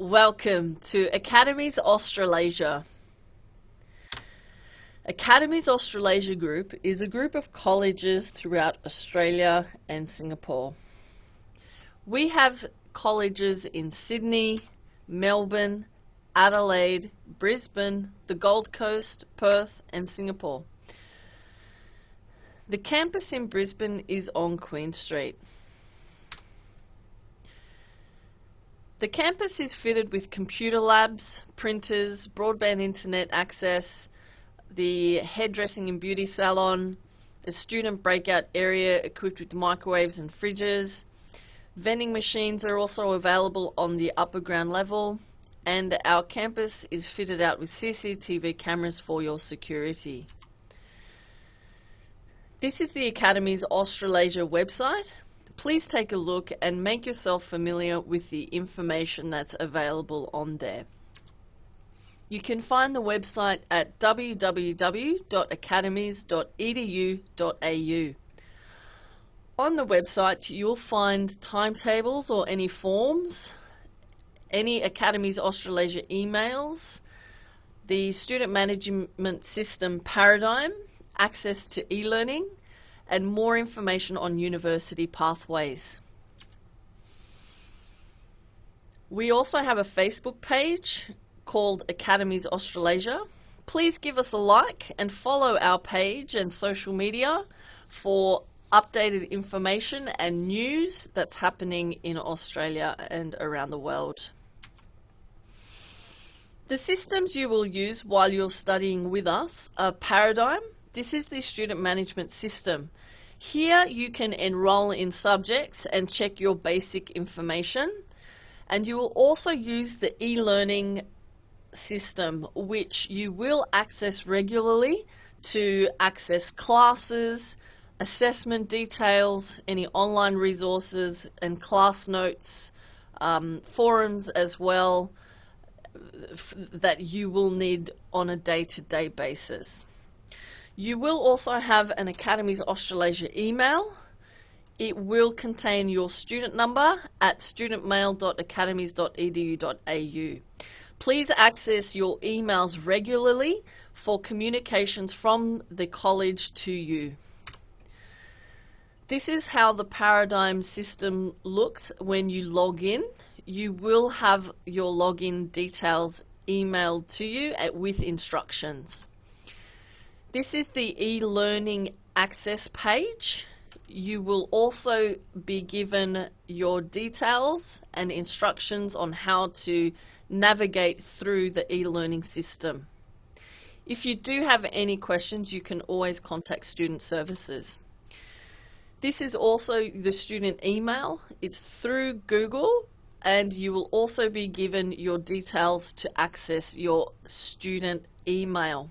Welcome to Academies Australasia. Academies Australasia Group is a group of colleges throughout Australia and Singapore. We have colleges in Sydney, Melbourne, Adelaide, Brisbane, the Gold Coast, Perth and Singapore. The campus in Brisbane is on Queen Street. The campus is fitted with computer labs, printers, broadband internet access, the hairdressing and beauty salon, a student breakout area equipped with microwaves and fridges. Vending machines are also available on the upper ground level, and our campus is fitted out with CCTV cameras for your security. This is the Academies Australasia website. Please take a look and make yourself familiar with the information that's available on there. You can find the website at www.academies.edu.au. On the website, you'll find timetables or any forms, any Academies Australasia emails, the student management system paradigm, access to e-learning, and more information on university pathways. We also have a Facebook page called Academies Australasia. Please give us a like and follow our page and social media for updated information and news that's happening in Australia and around the world. The systems you will use while you're studying with us are Paradigm. This is the student management system. Here you can enroll in subjects and check your basic information, and you will also use the e-learning system, which you will access regularly to access classes, assessment details, any online resources and class notes, forums as well that you will need on a day-to-day basis. You will also have an Academies Australasia email. It will contain your student number at studentmail.academies.edu.au. Please access your emails regularly for communications from the college to you. This is how the Paradigm system looks when you log in. You will have your login details emailed to you with instructions. This is the e-learning access page. You will also be given your details and instructions on how to navigate through the e-learning system. If you do have any questions, you can always contact Student Services. This is also the student email. It's through Google, and you will also be given your details to access your student email.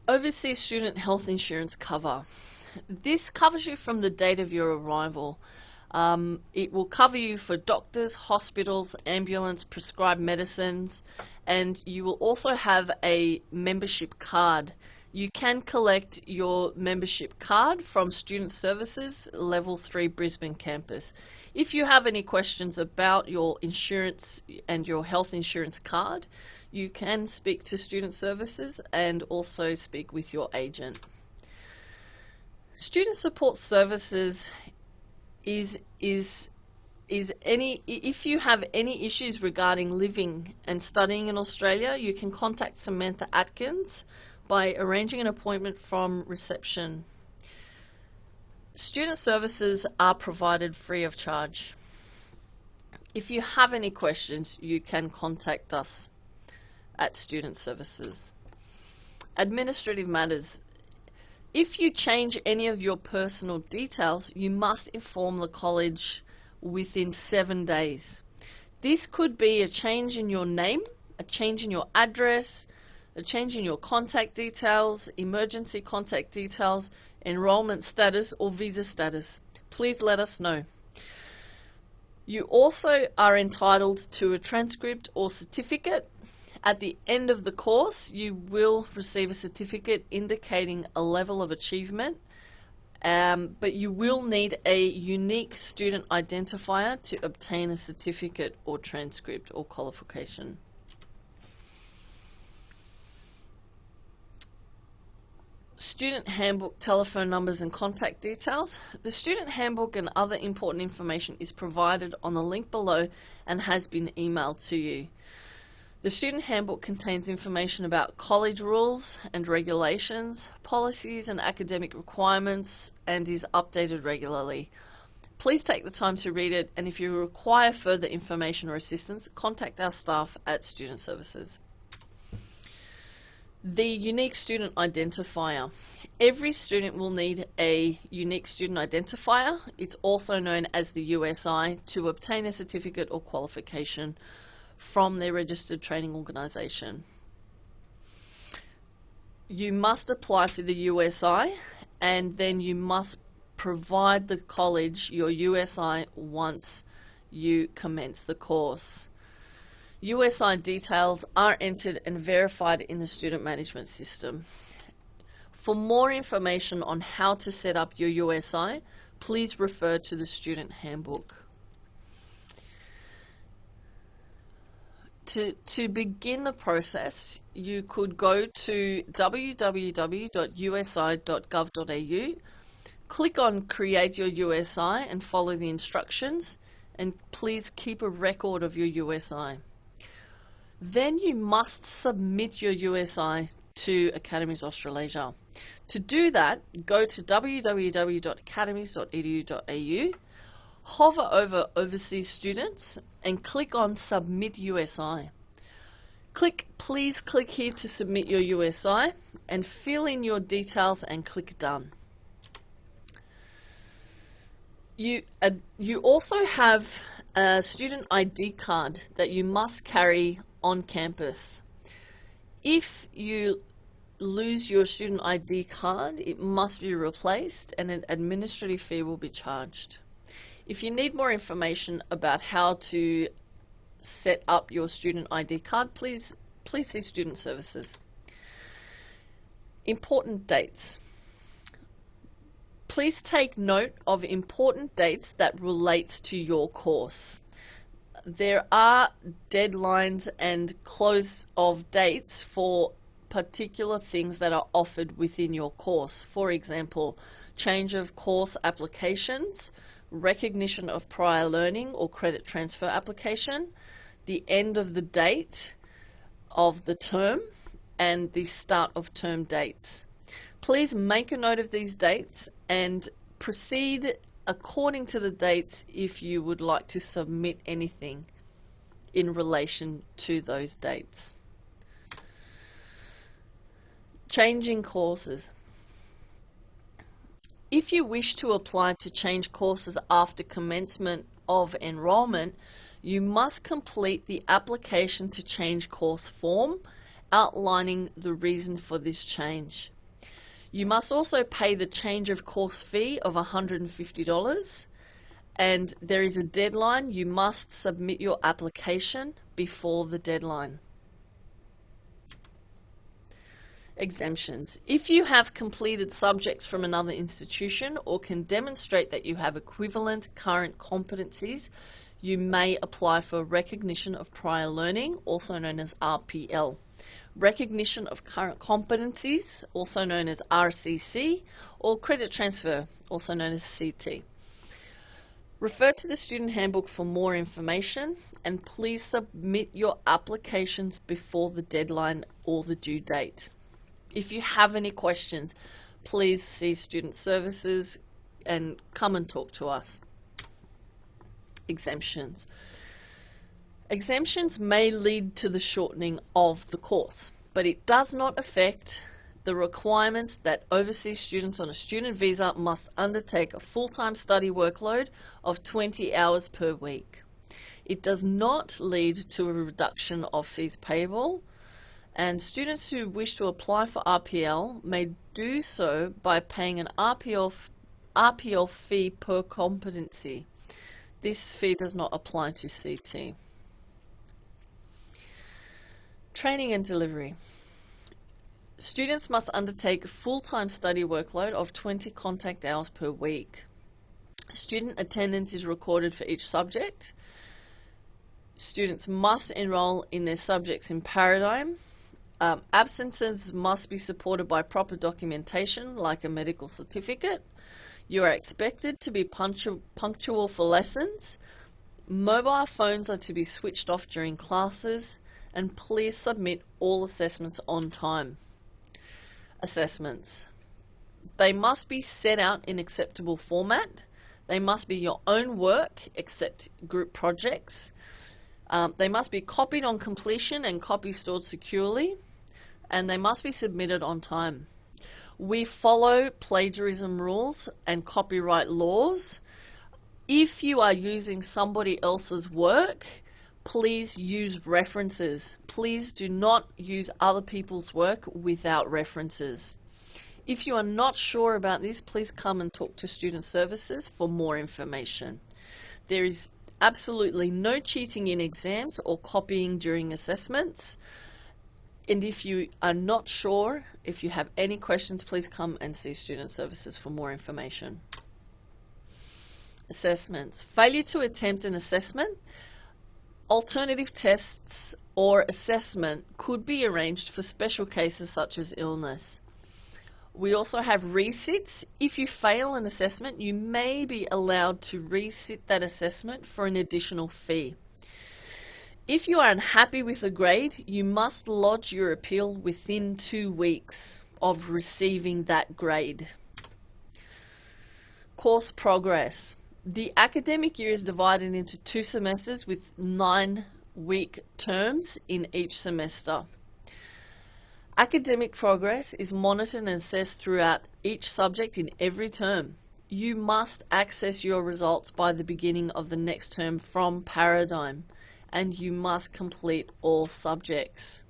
Overseas student health insurance cover. This covers you from the date of your arrival. It will cover you for doctors, hospitals, ambulance, prescribed medicines, and you will also have a membership card. You can collect your membership card from Student Services Level 3 Brisbane campus. If you have any questions about your insurance and your health insurance card, you can speak to Student Services and also speak with your agent. Student Support Services is if you have any issues regarding living and studying in Australia, you can contact Samantha Atkins by arranging an appointment from reception. Student services are provided free of charge. If you have any questions, you can contact us at Student Services. Administrative matters. If you change any of your personal details, you must inform the college within 7 days. This could be a change in your name, a change in your address, a change in your contact details, emergency contact details, enrollment status, or visa status. Please let us know. You also are entitled to a transcript or certificate. At the end of the course, you will receive a certificate indicating a level of achievement but you will need a unique student identifier to obtain a certificate or transcript or qualification. Student handbook, telephone numbers and contact details. The student handbook and other important information is provided on the link below and has been emailed to you. The student handbook contains information about college rules and regulations, policies and academic requirements, and is updated regularly. Please take the time to read it, and if you require further information or assistance, contact our staff at Student Services. The unique student identifier. Every student will need a unique student identifier. It's also known as the USI to obtain a certificate or qualification from their registered training organisation. You must apply for the USI, and then you must provide the college your USI once you commence the course. USI details are entered and verified in the student management system. For more information on how to set up your USI, please refer to the student handbook. To begin the process, you could go to www.usi.gov.au, click on Create Your USI and follow the instructions, and please keep a record of your USI. Then you must submit your USI to Academies Australasia. To do that, go to www.academies.edu.au, hover over Overseas Students and click on Submit USI. Please click here to submit your USI and fill in your details and click Done. You also have a student ID card that you must carry on campus. If you lose your student ID card, it must be replaced and an administrative fee will be charged. If you need more information about how to set up your student ID card, please see Student Services. Important dates. Please take note of important dates that relates to your course. There are deadlines and close of dates for particular things that are offered within your course. For example, change of course applications, recognition of prior learning or credit transfer application, the end of the date of the term, and the start of term dates. Please make a note of these dates and proceed according to the dates if you would like to submit anything in relation to those dates. Changing courses. If you wish to apply to change courses after commencement of enrollment, you must complete the application to change course form outlining the reason for this change. You must also pay the change of course fee of $150, and there is a deadline. You must submit your application before the deadline. Exemptions. If you have completed subjects from another institution or can demonstrate that you have equivalent current competencies, you may apply for recognition of prior learning, also known as RPL. Recognition of current competencies, also known as RCC, or credit transfer, also known as CT. Refer to the student handbook for more information, and please submit your applications before the deadline or the due date. If you have any questions, please see Student Services and come and talk to us. Exemptions. Exemptions may lead to the shortening of the course, but it does not affect the requirements that overseas students on a student visa must undertake a full-time study workload of 20 hours per week. It does not lead to a reduction of fees payable, and students who wish to apply for RPL may do so by paying an RPL fee per competency. This fee does not apply to CT. Training and delivery. Students must undertake a full-time study workload of 20 contact hours per week. Student attendance is recorded for each subject. Students must enroll in their subjects in Paradigm. Absences must be supported by proper documentation, like a medical certificate. You are expected to be punctual for lessons. Mobile phones are to be switched off during classes, and please submit all assessments on time. Assessments. They must be set out in acceptable format. They must be your own work, except group projects. They must be copied on completion and copies stored securely, and they must be submitted on time. We follow plagiarism rules and copyright laws. If you are using somebody else's work, please use references. Please do not use other people's work without references. If you are not sure about this, please come and talk to Student Services for more information. There is absolutely no cheating in exams or copying during assessments. And if you are not sure, if you have any questions, please come and see Student Services for more information. Assessments. Failure to attempt an assessment, alternative tests or assessment could be arranged for special cases such as illness. We also have resits. If you fail an assessment, you may be allowed to resit that assessment for an additional fee. If you are unhappy with a grade, you must lodge your appeal within 2 weeks of receiving that grade. Course progress. The academic year is divided into 2 semesters with 9-week terms in each semester. Academic progress is monitored and assessed throughout each subject in every term. You must access your results by the beginning of the next term from Paradigm, and you must complete all subjects.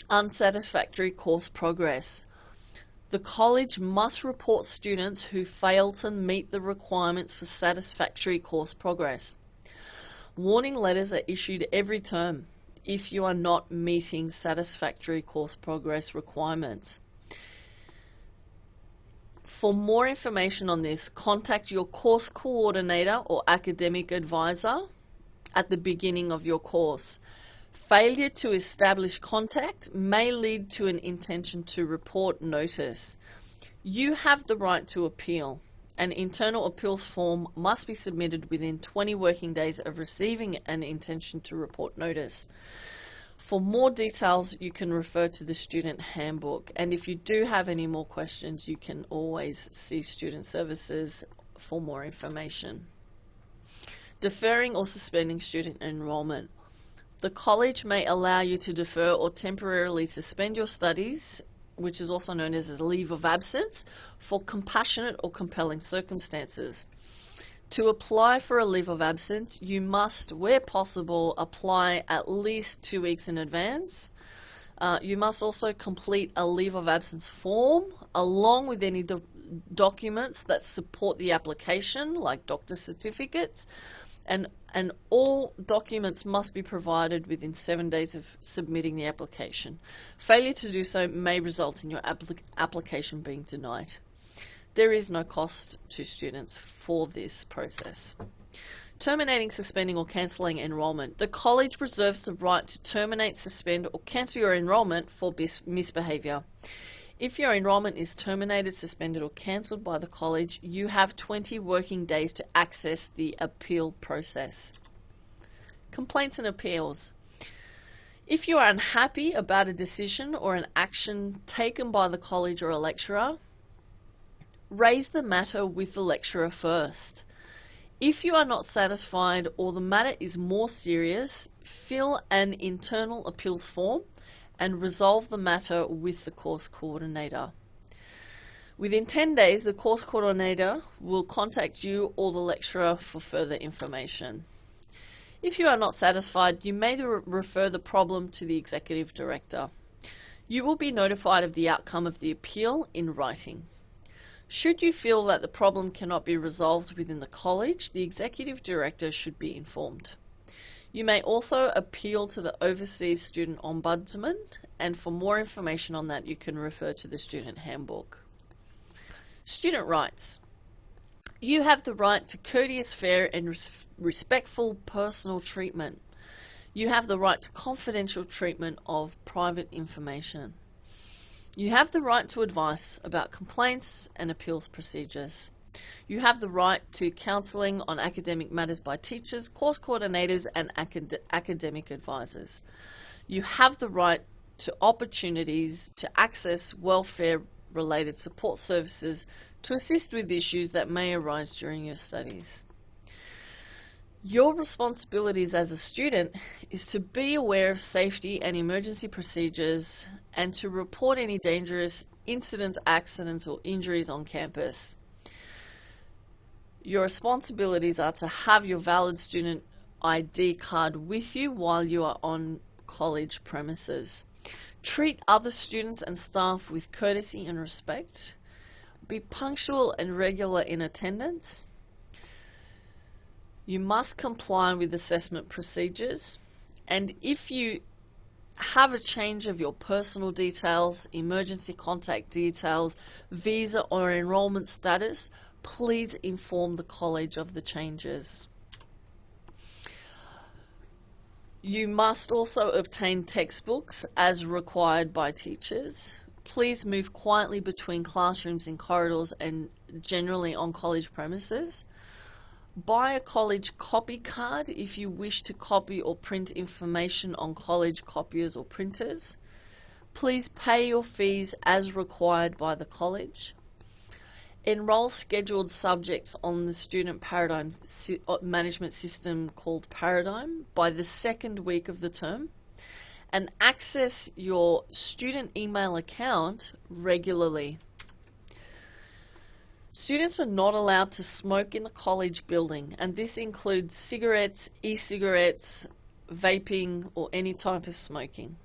Unsatisfactory course progress. The college must report students who fail to meet the requirements for satisfactory course progress. Warning letters are issued every term if you are not meeting satisfactory course progress requirements. For more information on this, contact your course coordinator or academic advisor at the beginning of your course. Failure to establish contact may lead to an intention to report notice. You have the right to appeal. An internal appeals form must be submitted within 20 working days of receiving an intention to report notice. For more details, you can refer to the Student Handbook. And if you do have any more questions, you can always see Student Services for more information. Deferring or suspending student enrollment. The college may allow you to defer or temporarily suspend your studies, which is also known as a leave of absence, for compassionate or compelling circumstances. To apply for a leave of absence, you must, where possible, apply at least 2 weeks in advance. You must also complete a leave of absence form along with any documents that support the application, like doctor's certificates, and all documents must be provided within 7 days of submitting the application. Failure to do so may result in your application being denied. There is no cost to students for this process. Terminating, suspending or cancelling enrollment. The college reserves the right to terminate, suspend or cancel your enrollment for misbehaviour. If your enrollment is terminated, suspended or cancelled by the college, you have 20 working days to access the appeal process. Complaints and appeals. If you are unhappy about a decision or an action taken by the college or a lecturer, raise the matter with the lecturer first. If you are not satisfied or the matter is more serious, fill an internal appeals form and resolve the matter with the course coordinator. Within 10 days, the course coordinator will contact you or the lecturer for further information. If you are not satisfied, you may refer the problem to the executive director. You will be notified of the outcome of the appeal in writing. Should you feel that the problem cannot be resolved within the college, the executive director should be informed. You may also appeal to the Overseas Student Ombudsman, and for more information on that, you can refer to the Student Handbook. Student rights. You have the right to courteous, fair, and respectful personal treatment. You have the right to confidential treatment of private information. You have the right to advice about complaints and appeals procedures. You have the right to counselling on academic matters by teachers, course coordinators, and academic advisors. You have the right to opportunities to access welfare-related support services to assist with issues that may arise during your studies. Your responsibilities as a student is to be aware of safety and emergency procedures and to report any dangerous incidents, accidents, or injuries on campus. Your responsibilities are to have your valid student ID card with you while you are on college premises. Treat other students and staff with courtesy and respect. Be punctual and regular in attendance. You must comply with assessment procedures, and if you have a change of your personal details, emergency contact details, visa or enrollment status, please inform the college of the changes. You must also obtain textbooks as required by teachers. Please move quietly between classrooms and corridors and generally on college premises. Buy a college copy card if you wish to copy or print information on college copiers or printers. Please pay your fees as required by the college. Enroll scheduled subjects on the student paradigm management system called Paradigm by the second week of the term, and access your student email account regularly. Students are not allowed to smoke in the college building, and this includes cigarettes, e-cigarettes, vaping, or any type of smoking.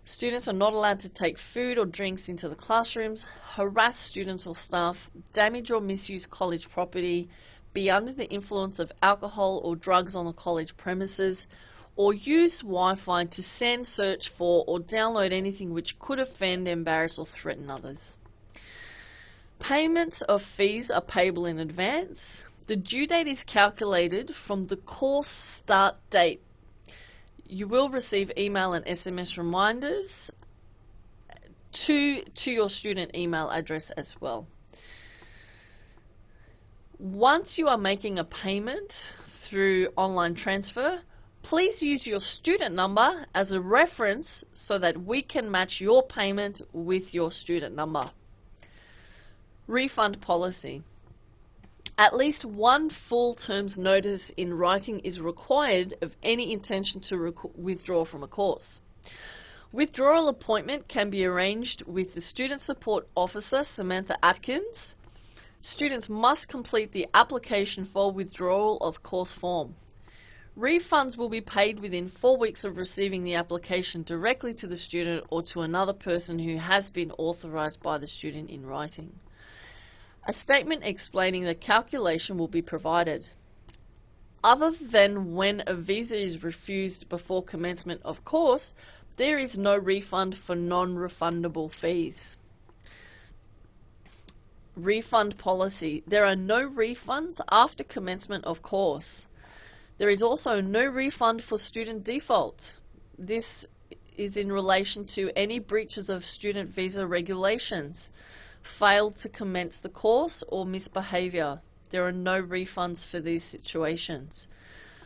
Students are not allowed to take food or drinks into the classrooms, harass students or staff, damage or misuse college property, be under the influence of alcohol or drugs on the college premises, or use Wi-Fi to send, search for, or download anything which could offend, embarrass, or threaten others. Payments of fees are payable in advance. The due date is calculated from the course start date. You will receive email and SMS reminders to your student email address as well. Once you are making a payment through online transfer, please use your student number as a reference so that we can match your payment with your student number. Refund policy. At least one full term's notice in writing is required of any intention to withdraw from a course. Withdrawal appointment can be arranged with the Student Support Officer, Samantha Atkins. Students must complete the application for withdrawal of course form. Refunds will be paid within 4 weeks of receiving the application directly to the student or to another person who has been authorised by the student in writing. A statement explaining the calculation will be provided. Other than when a visa is refused before commencement of course, there is no refund for non-refundable fees. Refund policy. There are no refunds after commencement of course. There is also no refund for student default. This is in relation to any breaches of student visa regulations, failed to commence the course, or misbehaviour. There are no refunds for these situations.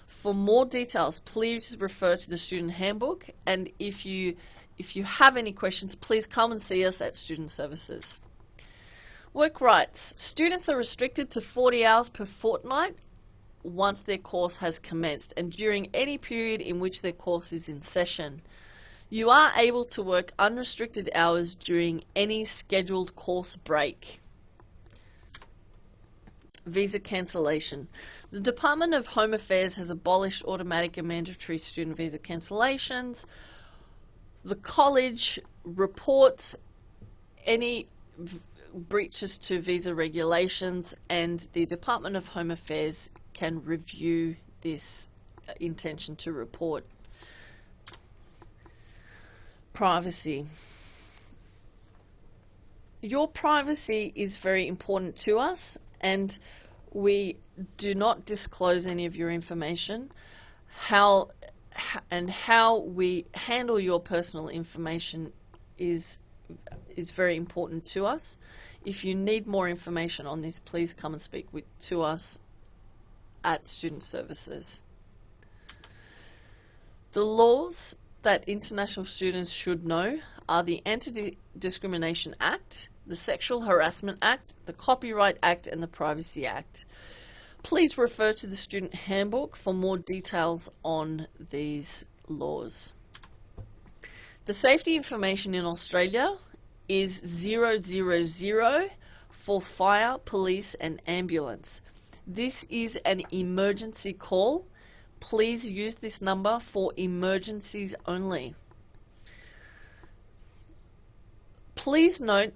For more details, please refer to the Student Handbook, and if you have any questions, please come and see us at Student Services. Work rights. Students are restricted to 40 hours per fortnight once their course has commenced and during any period in which their course is in session. You are able to work unrestricted hours during any scheduled course break. Visa cancellation. The Department of Home Affairs has abolished automatic and mandatory student visa cancellations. The college reports any breaches to visa regulations, and the Department of Home Affairs can review this intention to report. Privacy. Your privacy is very important to us, and we do not disclose any of your information. How we handle your personal information is very important to us. If you need more information on this, please come and speak to us at Student Services. The laws that international students should know are the Anti-Discrimination Act, the Sexual Harassment Act, the Copyright Act, and the Privacy Act. Please refer to the Student Handbook for more details on these laws. The safety information in Australia is 000 for fire, police, and ambulance. This is an emergency call. Please use this number for emergencies only. Please note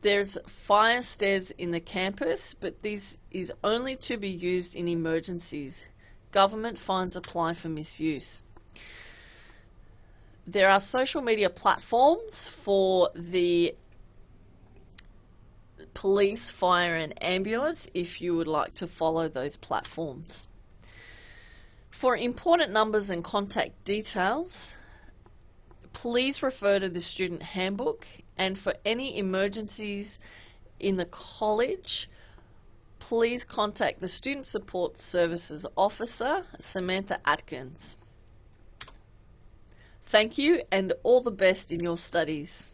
there's fire stairs in the campus, but this is only to be used in emergencies. Government fines apply for misuse. There are social media platforms for the police, fire, and ambulance if you would like to follow those platforms. For important numbers and contact details, please refer to the Student Handbook, and for any emergencies in the college, please contact the Student Support Services Officer, Samantha Atkins. Thank you, and all the best in your studies.